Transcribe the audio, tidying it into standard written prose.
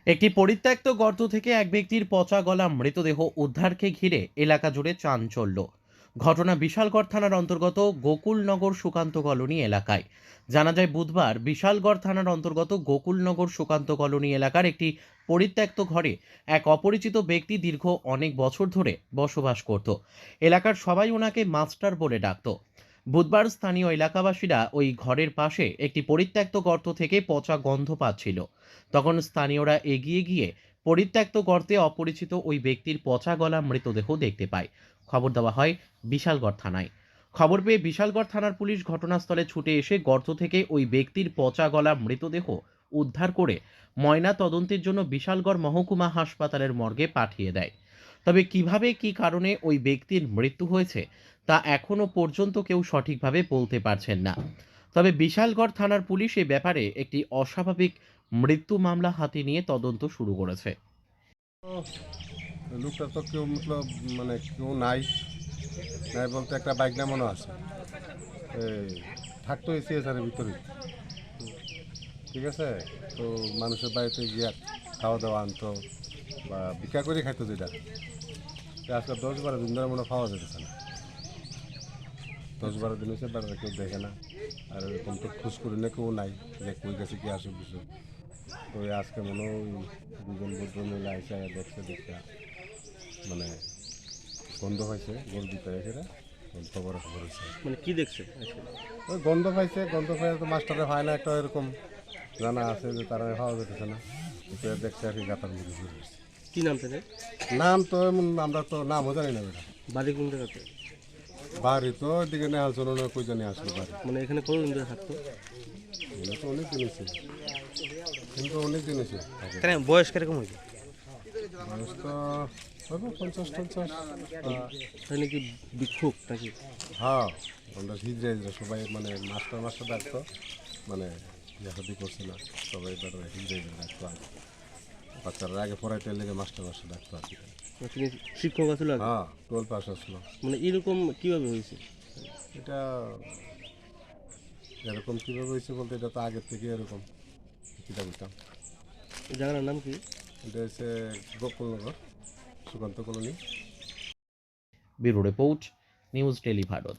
একটি পরিত্যক্ত গর্ত থেকে এক ব্যক্তির পচা গলা মৃতদেহ উদ্ধারকে ঘিরে এলাকা জুড়ে চাঞ্চল্য। ঘটনা বিশালগড় থানার অন্তর্গত গোকুলনগর সুকান্ত কলোনি এলাকায়। জানা যায় বুধবার বিশালগড় থানার অন্তর্গত গোকুলনগর সুকান্ত কলোনি এলাকার একটি পরিত্যক্ত ঘরে এক অপরিচিত ব্যক্তি দীর্ঘ অনেক বছর ধরে বসবাস করত। এলাকার সবাই ওনাকে মাস্টার বলে ডাকত। বুধবার স্থানীয় এলাকাবাসীরা ওই ঘরের পাশে একটি পরিত্যক্ত গর্ত থেকে পচা গন্ধ পাচ্ছিল। তখন স্থানীয়রা এগিয়ে গিয়ে পরিত্যক্ত গর্তে অপরিচিত ওই ব্যক্তির পচা গলা মৃতদেহ দেখতে পায়। খবর দেওয়া হয় বিশালগড় থানায়। খবর পেয়ে বিশালগড় থানার পুলিশ ঘটনাস্থলে ছুটে এসে গর্ত থেকে ওই ব্যক্তির পচা গলা মৃতদেহ উদ্ধার করে ময়না তদন্তের জন্য বিশালগড় মহকুমা হাসপাতালের মর্গে পাঠিয়ে দেয়। তবে কিভাবে কি কারণে ওই ব্যক্তির মৃত্যু হয়েছে তা এখনো পর্যন্ত কেউ সঠিকভাবে বলতে পারছেন না। তবে বিশালগড় থানার পুলিশ এ ব্যাপারে একটি অস্বাভাবিক মৃত্যু মামলা হাতে নিয়ে তদন্ত শুরু করেছে। লোকটা তো কেউ মতলব মানে কেউ নাই নাই বলতে একটা বাইক নামানো আছে এই থাকতো সিএসআরের ভিতরে। ঠিক আছে, তো মানুষের বাড়িতে গিয়া খাওয়া দাওয়া আনতো বা ভিক্ষা করে খাইতো যেটা আজকে 10-12 দিন ধরে মনে পাওয়া যেতেছে না। 10-12 দিন হচ্ছে বেড়াতে কেউ দেখে না, আর এরকম তো খোঁজ করি না কেউ নাই যে কই গেছে কি আসে কিছু। তো আজকে মনে হয় দুজন ভদ্র মিলে আইসা দেখছে দেখা মানে গন্ধ পাইছে গরুর ভিতরে সেটা খবর হয়েছে। মানে কি দেখছেন? ওই গন্ধ পাইছে, গন্ধ পাই তো মাস্টারে হয় না একটা এরকম জানা আছে যে তারা খাওয়া যেতেছে না, তো দেখছে আর কি গাতার মুখে ঘুরে আসছে। কি নাম তাদের? নাম তো এমন আমরা তো নামও জানি না বেটা। বাড়ি কোন জায়গাতে? বাড়ি তো ওইদিকে নেহাল চলো না কই জানি আসলো বাড়ি। মানে এখানে কতদিন ধরে থাকতো? মনে তো অনেক দিন হয়েছে, কিন্তু অনেক দিন হয়েছে। বয়স কিরকম হয়েছে? বয়স তো হবে 50-50। তাই নাকি বিক্ষোভ নাকি? হ্যাঁ, আমরা হিজড়ে সবাই মানে মাস্টার মাস্টার ডাকতো, মানে বিয়াহাদি করছে না সবাই, এবার হিজড়ে ডাকতো আর বাচ্চারা আগে পড়াইতে লেগে মাস্টার মাস্টার ডাকতো আর কি। তিনি শিক্ষক আসলে আগে? হ্যাঁ, 12 পাস আসলো। মানে এরকম কিভাবে হয়েছে? এটা এরকম কীভাবে হয়েছে বলতে এটা তো আগের থেকে এরকম কীটা বলতাম। এই জায়গাটার নাম কি? এটা হচ্ছে Gokulnagar Sukanta colony. Bureau report, news daily Bharat.